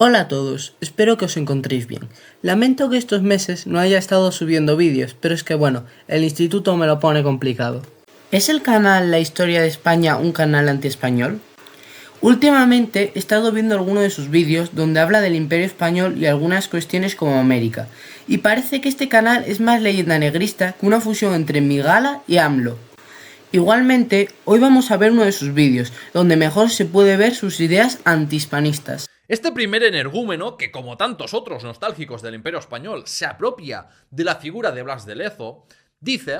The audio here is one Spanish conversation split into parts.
Hola a todos, espero que os encontréis bien. Lamento que estos meses no haya estado subiendo vídeos, pero es que bueno, el instituto me lo pone complicado. ¿Es el canal La Historia de España un canal anti-español? Últimamente he estado viendo algunos de sus vídeos donde habla del Imperio Español y algunas cuestiones como América, y parece que este canal es más leyenda negrista que una fusión entre Migala y AMLO. Igualmente, hoy vamos a ver uno de sus vídeos, donde mejor se puede ver sus ideas antihispanistas. Este primer energúmeno, que como tantos otros nostálgicos del Imperio Español se apropia de la figura de Blas de Lezo, dice: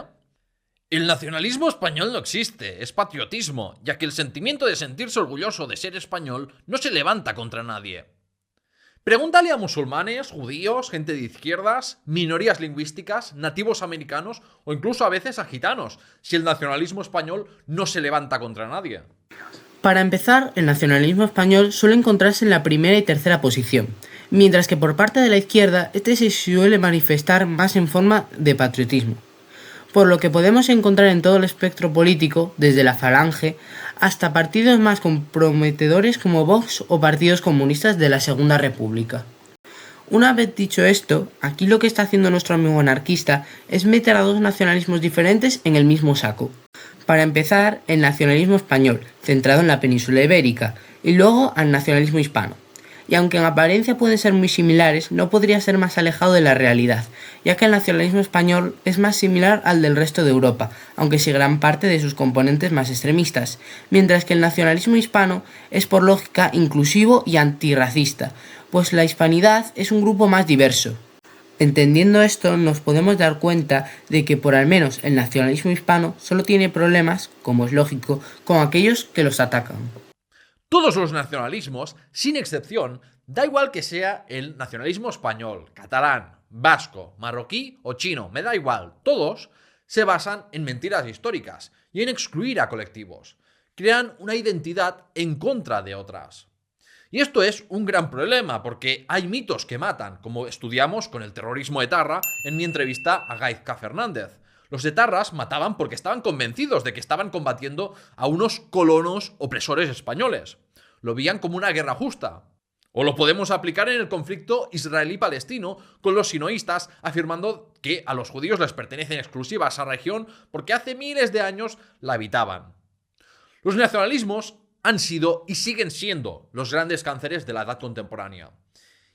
el nacionalismo español no existe, es patriotismo, ya que el sentimiento de sentirse orgulloso de ser español no se levanta contra nadie. Pregúntale a musulmanes, judíos, gente de izquierdas, minorías lingüísticas, nativos americanos o incluso a veces a gitanos, si el nacionalismo español no se levanta contra nadie. Para empezar, el nacionalismo español suele encontrarse en la primera y tercera posición, mientras que por parte de la izquierda este se suele manifestar más en forma de patriotismo, por lo que podemos encontrar en todo el espectro político, desde la Falange hasta partidos más comprometedores como Vox o partidos comunistas de la Segunda República. Una vez dicho esto, aquí lo que está haciendo nuestro amigo anarquista es meter a dos nacionalismos diferentes en el mismo saco. Para empezar, el nacionalismo español, centrado en la península ibérica, y luego al nacionalismo hispano. Y aunque en apariencia pueden ser muy similares, no podría ser más alejado de la realidad, ya que el nacionalismo español es más similar al del resto de Europa, aunque sí gran parte de sus componentes más extremistas, mientras que el nacionalismo hispano es por lógica inclusivo y antirracista, pues la hispanidad es un grupo más diverso. Entendiendo esto, nos podemos dar cuenta de que por al menos el nacionalismo hispano solo tiene problemas, como es lógico, con aquellos que los atacan. Todos los nacionalismos, sin excepción, da igual que sea el nacionalismo español, catalán, vasco, marroquí o chino, me da igual, todos se basan en mentiras históricas y en excluir a colectivos. Crean una identidad en contra de otras. Y esto es un gran problema porque hay mitos que matan, como estudiamos con el terrorismo etarra en mi entrevista a Gaizka Fernández. Los etarras mataban porque estaban convencidos de que estaban combatiendo a unos colonos opresores españoles. Lo veían como una guerra justa. O lo podemos aplicar en el conflicto israelí-palestino con los sinoístas afirmando que a los judíos les pertenece en exclusiva esa región porque hace miles de años la habitaban. Los nacionalismos han sido y siguen siendo los grandes cánceres de la edad contemporánea.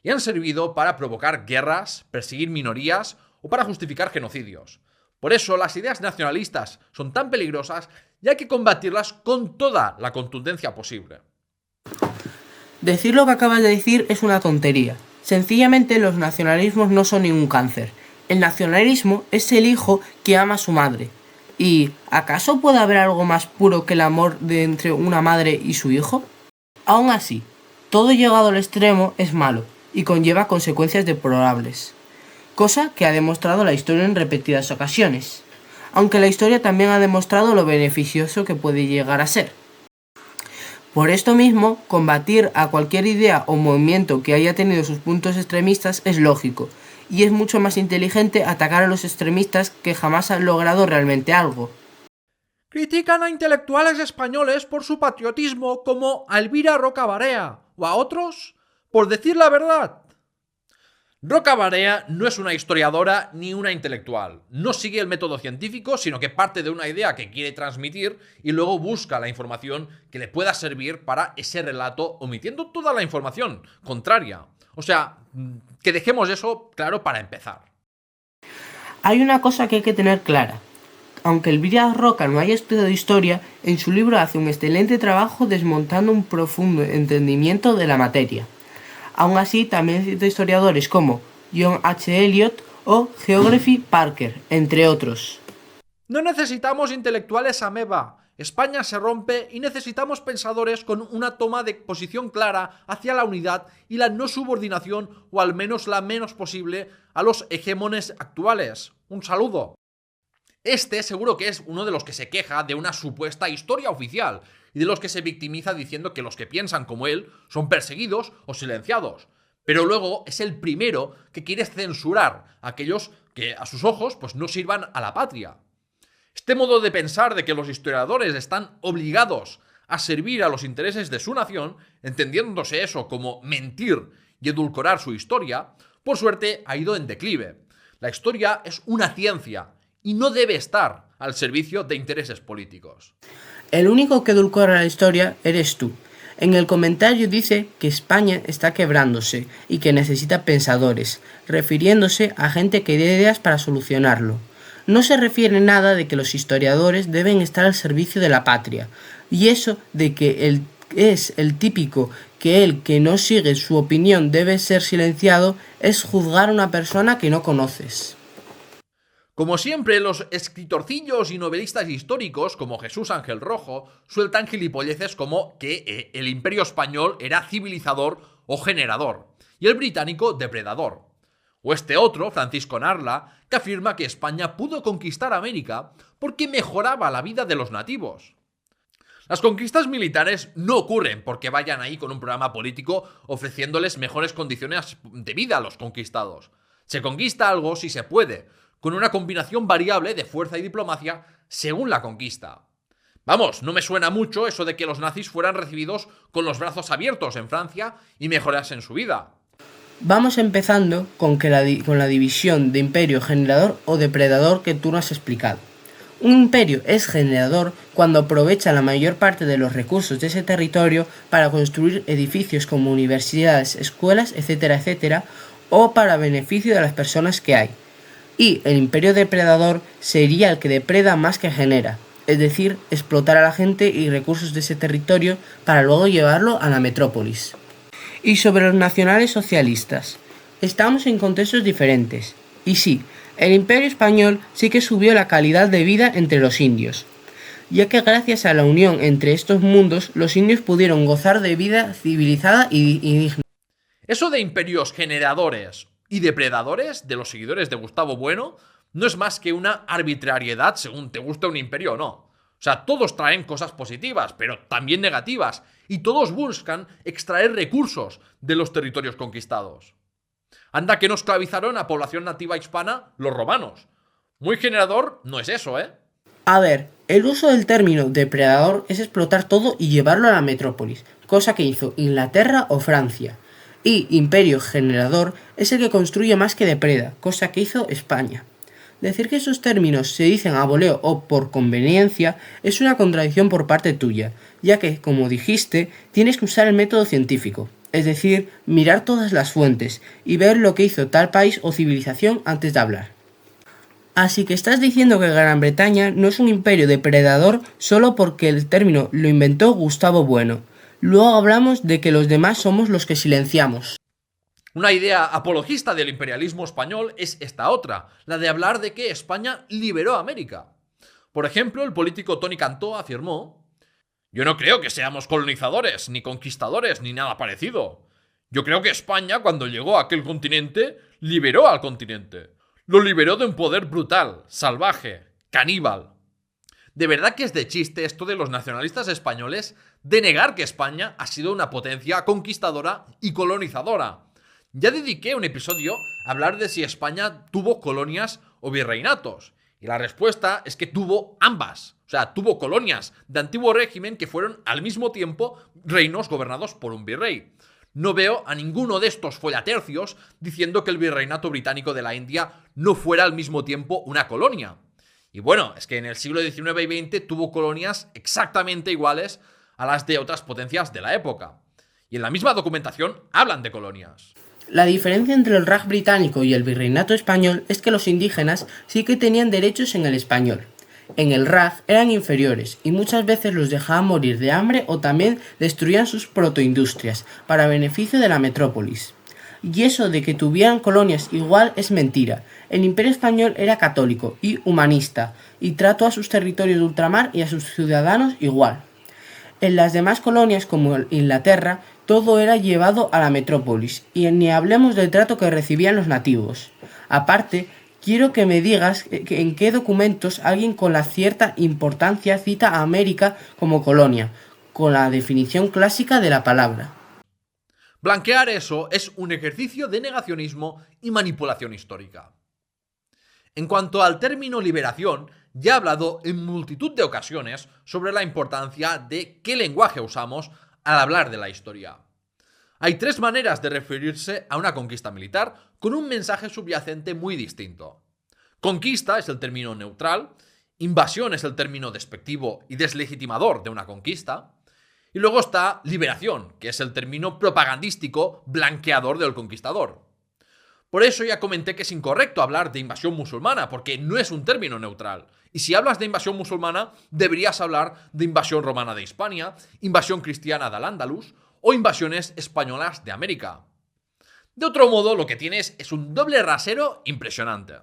Y han servido para provocar guerras, perseguir minorías o para justificar genocidios. Por eso las ideas nacionalistas son tan peligrosas y hay que combatirlas con toda la contundencia posible. Decir lo que acabas de decir es una tontería. Sencillamente los nacionalismos no son ningún cáncer. El nacionalismo es el hijo que ama a su madre. ¿Y acaso puede haber algo más puro que el amor entre una madre y su hijo? Aún así, todo llegado al extremo es malo y conlleva consecuencias deplorables, cosa que ha demostrado la historia en repetidas ocasiones, aunque la historia también ha demostrado lo beneficioso que puede llegar a ser. Por esto mismo, combatir a cualquier idea o movimiento que haya tenido sus puntos extremistas es lógico, y es mucho más inteligente atacar a los extremistas que jamás han logrado realmente algo. Critican a intelectuales españoles por su patriotismo como a Elvira Roca Barea o a otros por decir la verdad. Roca Barea no es una historiadora ni una intelectual. No sigue el método científico, sino que parte de una idea que quiere transmitir y luego busca la información que le pueda servir para ese relato, omitiendo toda la información contraria. O sea, que dejemos eso claro para empezar. Hay una cosa que hay que tener clara. Aunque Elvira Roca no haya estudiado historia, en su libro hace un excelente trabajo desmontando un profundo entendimiento de la materia. Aún así, también cita historiadores como John H. Eliot o Geography Parker, entre otros. No necesitamos intelectuales ameba. España se rompe y necesitamos pensadores con una toma de posición clara hacia la unidad y la no subordinación, o al menos la menos posible, a los hegemones actuales. Un saludo. Este seguro que es uno de los que se queja de una supuesta historia oficial y de los que se victimiza diciendo que los que piensan como él son perseguidos o silenciados. Pero luego es el primero que quiere censurar a aquellos que a sus ojos pues no sirvan a la patria. Este modo de pensar de que los historiadores están obligados a servir a los intereses de su nación, entendiéndose eso como mentir y edulcorar su historia, por suerte ha ido en declive. La historia es una ciencia y no debe estar al servicio de intereses políticos. El único que edulcora la historia eres tú. En el comentario dice que España está quebrándose y que necesita pensadores, refiriéndose a gente que dé ideas para solucionarlo. No se refiere nada de que los historiadores deben estar al servicio de la patria, y eso de que es el típico que el que no sigue su opinión debe ser silenciado es juzgar a una persona que no conoces. Como siempre, los escritorcillos y novelistas históricos, como Jesús Ángel Rojo, sueltan gilipolleces como que el Imperio español era civilizador o generador, y el británico depredador. O este otro, Francisco Narla, que afirma que España pudo conquistar América porque mejoraba la vida de los nativos. Las conquistas militares no ocurren porque vayan ahí con un programa político ofreciéndoles mejores condiciones de vida a los conquistados. Se conquista algo si se puede, con una combinación variable de fuerza y diplomacia según la conquista. Vamos, no me suena mucho eso de que los nazis fueran recibidos con los brazos abiertos en Francia y mejorasen su vida. Vamos empezando con la división de imperio generador o depredador que tú nos has explicado. Un imperio es generador cuando aprovecha la mayor parte de los recursos de ese territorio para construir edificios como universidades, escuelas, etcétera, etcétera, o para beneficio de las personas que hay. Y el imperio depredador sería el que depreda más que genera, es decir, explotar a la gente y recursos de ese territorio para luego llevarlo a la metrópolis. Y sobre los nacionales socialistas, estamos en contextos diferentes. Y sí, el Imperio Español sí que subió la calidad de vida entre los indios, ya que gracias a la unión entre estos mundos, los indios pudieron gozar de vida civilizada y digna. Eso de imperios generadores y depredadores de los seguidores de Gustavo Bueno no es más que una arbitrariedad según te guste un imperio o no. O sea, todos traen cosas positivas, pero también negativas, y todos buscan extraer recursos de los territorios conquistados. Anda que no esclavizaron a población nativa hispana los romanos. Muy generador no es eso, ¿eh? A ver, el uso del término depredador es explotar todo y llevarlo a la metrópolis, cosa que hizo Inglaterra o Francia. Y imperio generador es el que construye más que depreda, cosa que hizo España. Decir que esos términos se dicen a voleo o por conveniencia es una contradicción por parte tuya, ya que, como dijiste, tienes que usar el método científico, es decir, mirar todas las fuentes y ver lo que hizo tal país o civilización antes de hablar. Así que estás diciendo que Gran Bretaña no es un imperio depredador solo porque el término lo inventó Gustavo Bueno. Luego hablamos de que los demás somos los que silenciamos. Una idea apologista del imperialismo español es esta otra, la de hablar de que España liberó a América. Por ejemplo, el político Tony Cantó afirmó: "Yo no creo que seamos colonizadores, ni conquistadores, ni nada parecido. Yo creo que España, cuando llegó a aquel continente, liberó al continente. Lo liberó de un poder brutal, salvaje, caníbal". De verdad que es de chiste esto de los nacionalistas españoles de negar que España ha sido una potencia conquistadora y colonizadora. Ya dediqué un episodio a hablar de si España tuvo colonias o virreinatos. Y la respuesta es que tuvo ambas. O sea, tuvo colonias de antiguo régimen que fueron al mismo tiempo reinos gobernados por un virrey. No veo a ninguno de estos follatercios diciendo que el virreinato británico de la India no fuera al mismo tiempo una colonia. Y bueno, es que en el siglo XIX y XX tuvo colonias exactamente iguales a las de otras potencias de la época. Y en la misma documentación hablan de colonias. La diferencia entre el Raj británico y el virreinato español es que los indígenas sí que tenían derechos en el español. En el Raj eran inferiores y muchas veces los dejaban morir de hambre o también destruían sus protoindustrias para beneficio de la metrópolis. Y eso de que tuvieran colonias igual es mentira. El Imperio Español era católico y humanista y trató a sus territorios de ultramar y a sus ciudadanos igual. En las demás colonias como Inglaterra, todo era llevado a la metrópolis, y ni hablemos del trato que recibían los nativos. Aparte, quiero que me digas en qué documentos alguien con la cierta importancia cita a América como colonia, con la definición clásica de la palabra. Blanquear eso es un ejercicio de negacionismo y manipulación histórica. En cuanto al término liberación, ya he hablado en multitud de ocasiones sobre la importancia de qué lenguaje usamos al hablar de la historia. Hay tres maneras de referirse a una conquista militar con un mensaje subyacente muy distinto. Conquista es el término neutral, invasión es el término despectivo y deslegitimador de una conquista, y luego está liberación, que es el término propagandístico blanqueador del conquistador. Por eso ya comenté que es incorrecto hablar de invasión musulmana, porque no es un término neutral. Y si hablas de invasión musulmana, deberías hablar de invasión romana de Hispania, invasión cristiana de Al-Ándalus o invasiones españolas de América. De otro modo, lo que tienes es un doble rasero impresionante.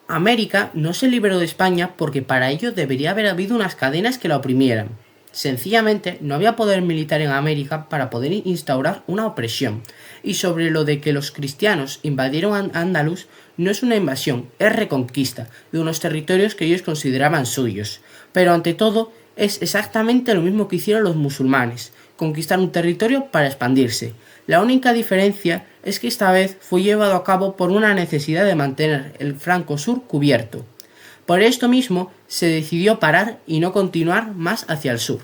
América no se liberó de España porque para ello debería haber habido unas cadenas que la oprimieran. Sencillamente, no había poder militar en América para poder instaurar una opresión. Y sobre lo de que los cristianos invadieron Andalus, no es una invasión, es reconquista de unos territorios que ellos consideraban suyos. Pero ante todo, es exactamente lo mismo que hicieron los musulmanes, conquistar un territorio para expandirse. La única diferencia es que esta vez fue llevado a cabo por una necesidad de mantener el flanco sur cubierto. Por esto mismo, se decidió parar y no continuar más hacia el sur.